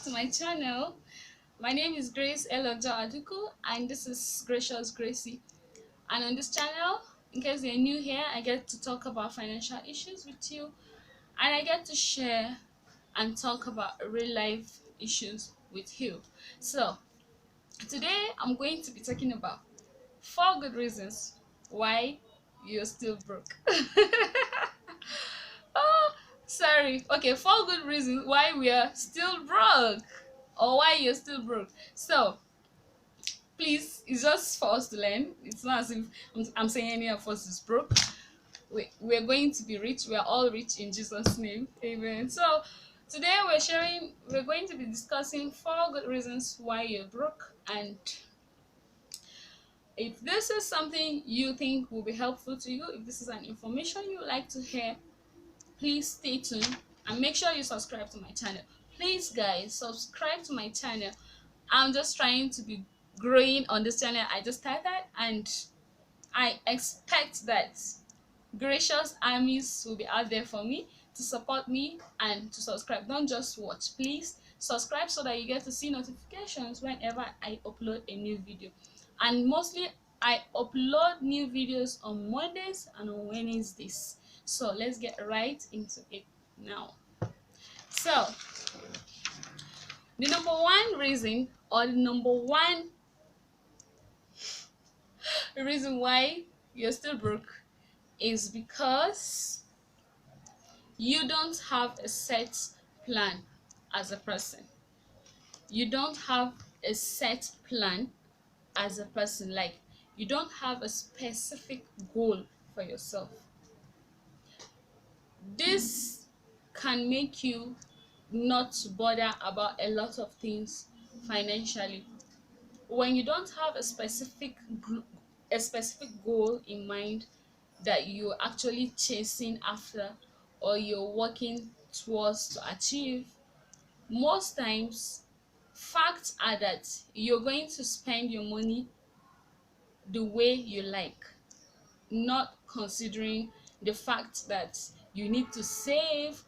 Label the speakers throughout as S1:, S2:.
S1: to my channel. My name is Grace Elojo Aduku and this is Gracious Gracie. And on this channel, in case you're new here, I get to talk about financial issues with you and I get to share and talk about real life issues with you. So, today I'm going to be talking about 4 good reasons why you're still broke. Oh, sorry. Okay, 4 good reasons why we are still broke or why you're still broke. So, please, it's just for us to learn. It's not as if I'm saying any of us is broke. We're going to be rich. We are all rich in Jesus' name. Amen. So, today we're going to be discussing 4 good reasons why you're broke. And if this is something you think will be helpful to you, if this is an information you would like to hear, please stay tuned and make sure you subscribe to my channel. Please guys, subscribe to my channel. I'm just trying to be growing on this channel. I just started and I expect that gracious armies will be out there for me to support me and to subscribe. Don't just watch, please subscribe so that you get to see notifications whenever I upload a new video. And mostly I upload new videos on Mondays and on Wednesdays. So let's get right into it now. So the number one reason, or the number one reason why you're still broke, is because you don't have a set plan as a person. You don't have a set plan as a person. Like, you don't have a specific goal for yourself. This can make you not bother about a lot of things financially. When you don't have a specific goal in mind that you're actually chasing after or you're working towards to achieve, most times facts are that you're going to spend your money the way you like, not considering the fact that you need to save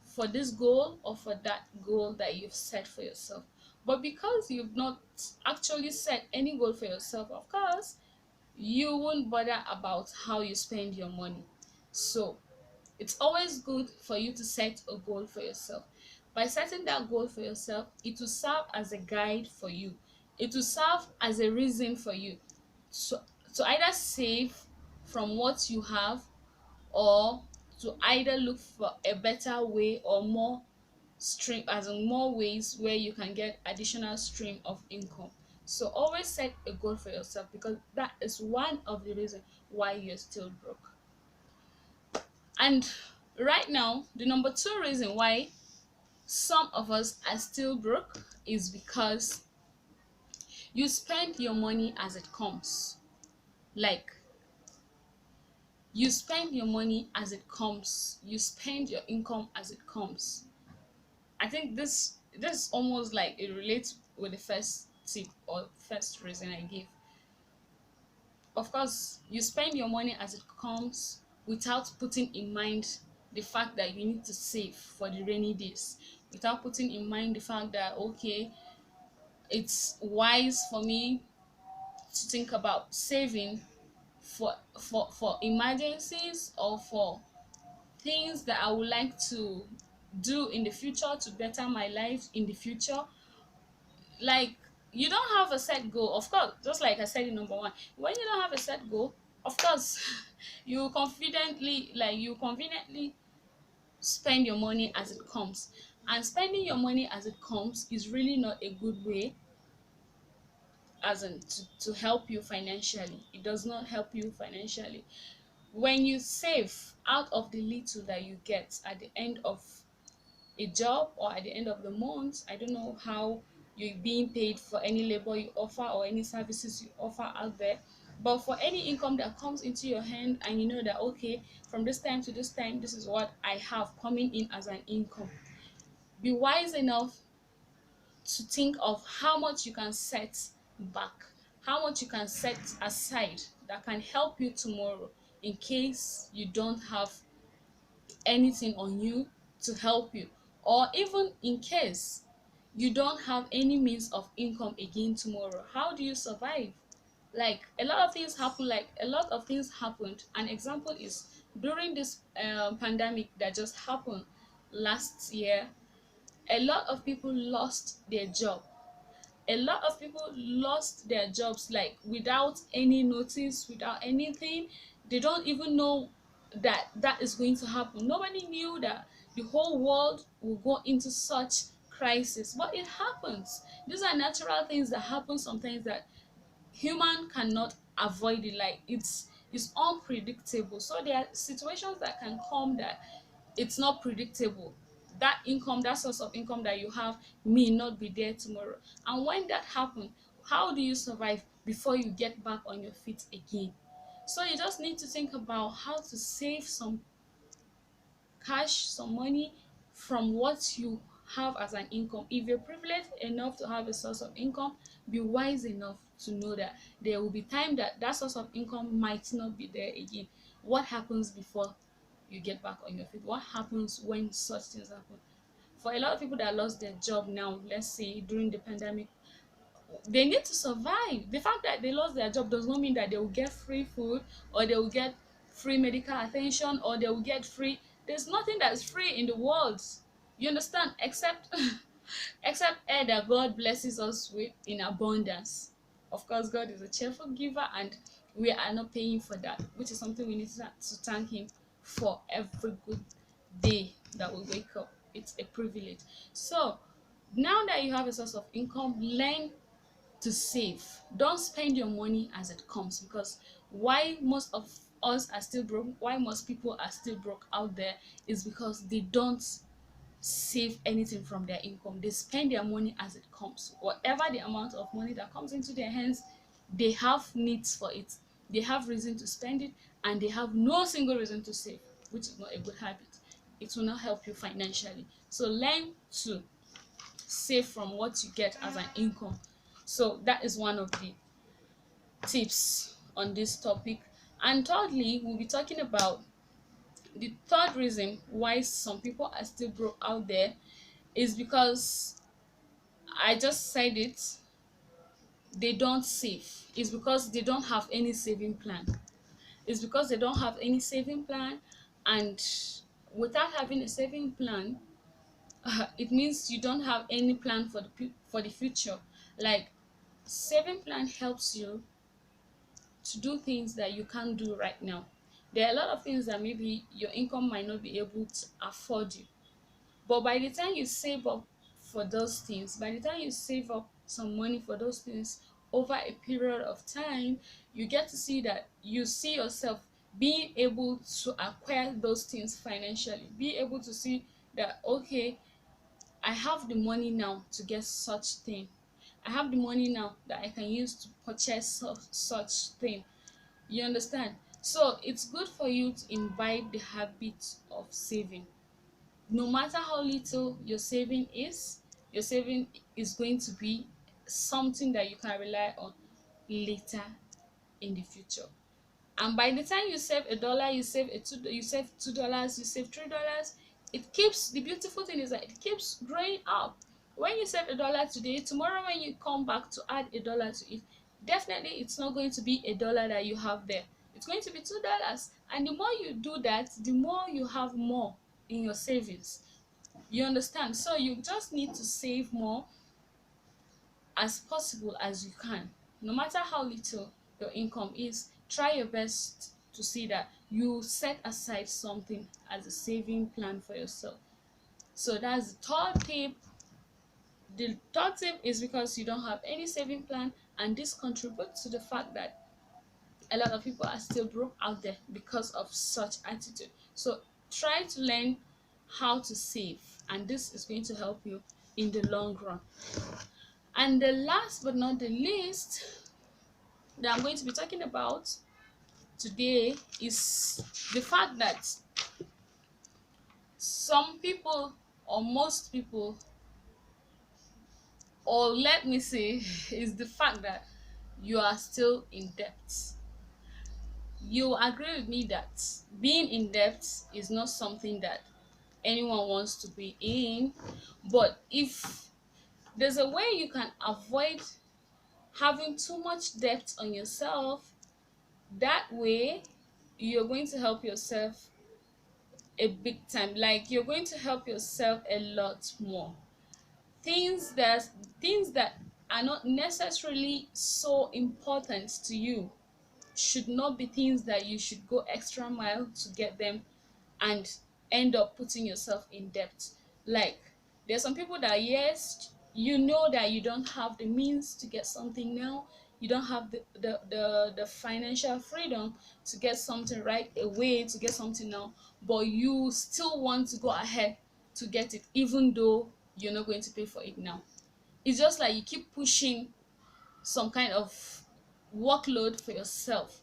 S1: for this goal or for that goal that you've set for yourself. But because you've not actually set any goal for yourself, of course you won't bother about how you spend your money. So it's always good for you to set a goal for yourself. By setting that goal for yourself, it will serve as a guide for you. It will serve as a reason for you to either save from what you have, or to either look for a better way or more stream, as in more ways where you can get additional stream of income. So always set a goal for yourself, because that is one of the reasons why you're still broke. And right now, the number two reason why some of us are still broke is because you spend your money as it comes. Like, you spend your money as it comes. You spend your income as it comes. I think this almost like it relates with the first tip or first reason I gave. Of course, you spend your money as it comes without putting in mind the fact that you need to save for the rainy days, without putting in mind the fact that, okay, it's wise for me to think about saving for emergencies or for things that I would like to do in the future to better my life in the future. Like, you don't have a set goal, of course, just like I said in number one. When you don't have a set goal, of course, you conveniently spend your money as it comes. And spending your money as it comes is really not a good way, as in to help you financially. It does not help you financially. When you save out of the little that you get at the end of a job or at the end of the month, I don't know how you're being paid for any labor you offer or any services you offer out there, but for any income that comes into your hand and you know that, okay, from this time to this time, this is what I have coming in as an income, be wise enough to think of how much you can set back, how much you can set aside that can help you tomorrow in case you don't have anything on you to help you, or even in case you don't have any means of income again tomorrow, how do you survive? Like a lot of things happen, like a lot of things happened. An example is during this pandemic that just happened last year, a lot of people lost their job. A lot of people lost their jobs, like without any notice, without anything. They don't even know that that is going to happen. Nobody knew that the whole world will go into such crisis, but it happens. These are natural things that happen sometimes, that human cannot avoid it. Like it's unpredictable. So there are situations that can come that it's not predictable. That income, that source of income that you have may not be there tomorrow. And when that happens, how do you survive before you get back on your feet again? So you just need to think about how to save some cash, some money from what you have as an income. If you're privileged enough to have a source of income, be wise enough to know that there will be time that that source of income might not be there again. What happens before you get back on your feet? What happens when such things happen? For a lot of people that lost their job now, let's say during the pandemic, they need to survive. The fact that they lost their job does not mean that they will get free food, or they will get free medical attention, or they will get free. There's nothing that's free in the world. You understand? Except except air that God blesses us with in abundance. Of course, God is a cheerful giver, and we are not paying for that, which is something we need to thank Him for every good day that we wake up. It's a privilege. So now that you have a source of income, learn to save. Don't spend your money as it comes, because why most of us are still broke, why most people are still broke out there, is because they don't save anything from their income. They spend their money as it comes. Whatever the amount of money that comes into their hands, they have needs for it. They have reason to spend it, and they have no single reason to save, which is not a good habit. It will not help you financially. So learn to save from what you get as an income. So that is one of the tips on this topic. And thirdly, we'll be talking about the third reason why some people are still broke out there, is because I just said it, they don't save. It's because they don't have any saving plan. It's because they don't have any saving plan, and without having a saving plan, it means you don't have any plan for the future. Like, saving plan helps you to do things that you can't do right now. There are a lot of things that maybe your income might not be able to afford you. But by the time you save up for those things, by the time you save up some money for those things over a period of time, you get to see that you see yourself being able to acquire those things financially. Be able to see that, okay, I have the money now to get such thing. I have the money now that I can use to purchase such thing. You understand? So it's good for you to imbibe the habit of saving. No matter how little your saving is, your saving is going to be something that you can rely on later in the future. And by the time you save $1, you save $2, you save $3, it keeps, the beautiful thing is that it keeps growing up. When you save $1 today, tomorrow when you come back to add $1 to it, definitely it's not going to be $1 that you have there. It's going to be $2. And the more you do that, the more you have more in your savings. You understand? So you just need to save more as possible as you can. No matter how little your income is, try your best to see that you set aside something as a saving plan for yourself. So that's the third tip. The third tip is because you don't have any saving plan, and this contributes to the fact that a lot of people are still broke out there because of such attitude. So try to learn how to save, and this is going to help you in the long run. And the last but not the least that I'm going to be talking about today is the fact that some people, or most people, or let me say, is the fact that you are still in debt. You agree with me that being in debt is not something that anyone wants to be in, but if There's a way you can avoid having too much debt on yourself. That way you're going to help yourself a big time. Like, you're going to help yourself a lot more. Things that things that are not necessarily so important to you should not be things that you should go extra mile to get them and end up putting yourself in debt. Like, there's some people that, yes, you know that you don't have the means to get something now, you don't have the financial freedom to get something right away, to get something now, but you still want to go ahead to get it even though you're not going to pay for it now. It's just like you keep pushing some kind of workload for yourself,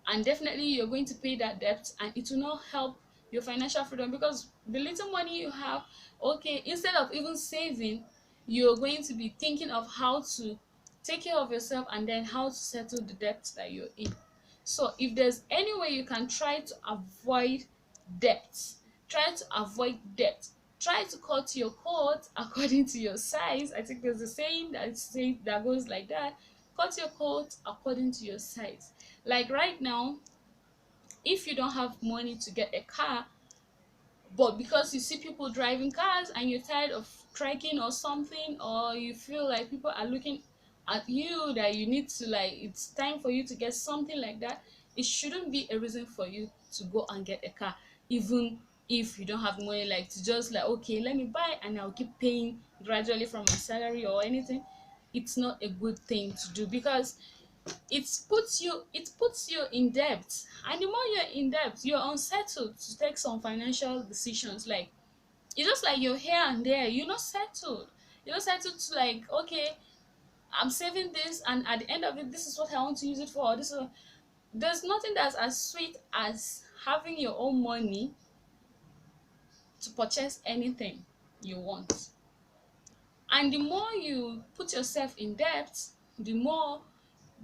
S1: and definitely you're going to pay that debt, and it will not help your financial freedom, because the little money you have, okay, instead of even saving, you're going to be thinking of how to take care of yourself and then how to settle the debt that you're in. So if there's any way you can try to avoid debt, try to avoid debt. Try to cut your coat according to your size. I think there's a saying that goes like that. Cut your coat according to your size. Like right now, if you don't have money to get a car, but because you see people driving cars and you're tired of trekking or something, or you feel like people are looking at you, that you need to, like, it's time for you to get something like that, it shouldn't be a reason for you to go and get a car, even if you don't have money, like to just like, okay, let me buy and I'll keep paying gradually from my salary or anything. It's not a good thing to do, because it puts you in debt, and the more you're in debt, you're unsettled to take some financial decisions. Like, it's just like you're here and there, you're not settled to, like, okay, I'm saving this, and at the end of it, this is what I want to use it for. There's nothing that's as sweet as having your own money to purchase anything you want. And the more you put yourself in debt, the more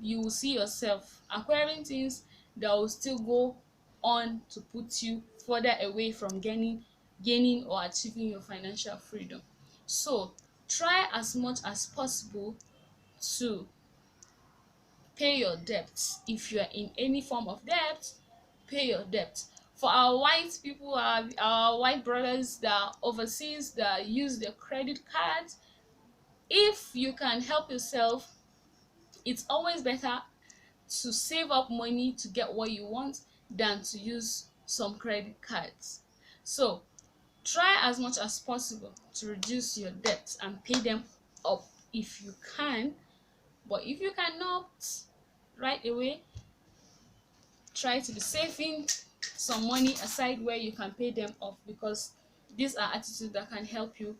S1: you will see yourself acquiring things that will still go on to put you further away from gaining or achieving your financial freedom. So try as much as possible to pay your debts. If you are in any form of debt, pay your debt. For our white people, our white brothers that are overseas that use their credit cards, if you can help yourself, it's always better to save up money to get what you want than to use some credit cards. So try as much as possible to reduce your debts and pay them up if you can. But if you cannot right away, try to be saving some money aside where you can pay them off, because these are attitudes that can help you,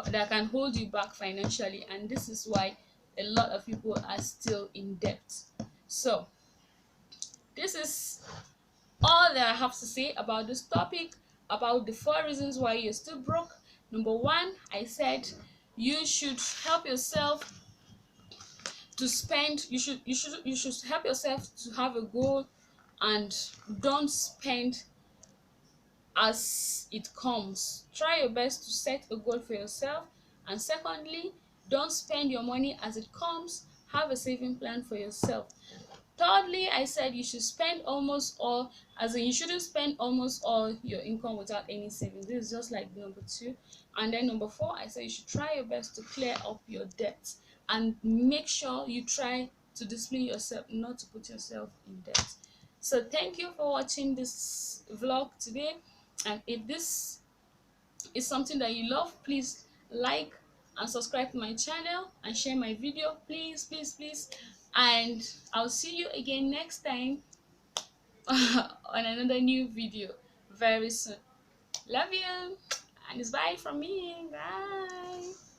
S1: that can hold you back financially, and this is why a lot of people are still in debt. So this is all that I have to say about this topic, about the 4 reasons why you're still broke. Number one, I said you should help yourself to spend. You should help yourself to have a goal, and don't spend as it comes. Try your best to set a goal for yourself. And secondly, don't spend your money as it comes. Have a saving plan for yourself. Thirdly, I said you should spend almost all, as in you shouldn't spend almost all your income without any savings. This is just like number two. And then number four, I said you should try your best to clear up your debt, and make sure you try to discipline yourself not to put yourself in debt. So thank you for watching this vlog today, and if this is something that you love, please like and subscribe to my channel and share my video, please, please, please. And I'll see you again next time on another new video very soon. Love you, and it's bye from me. Bye.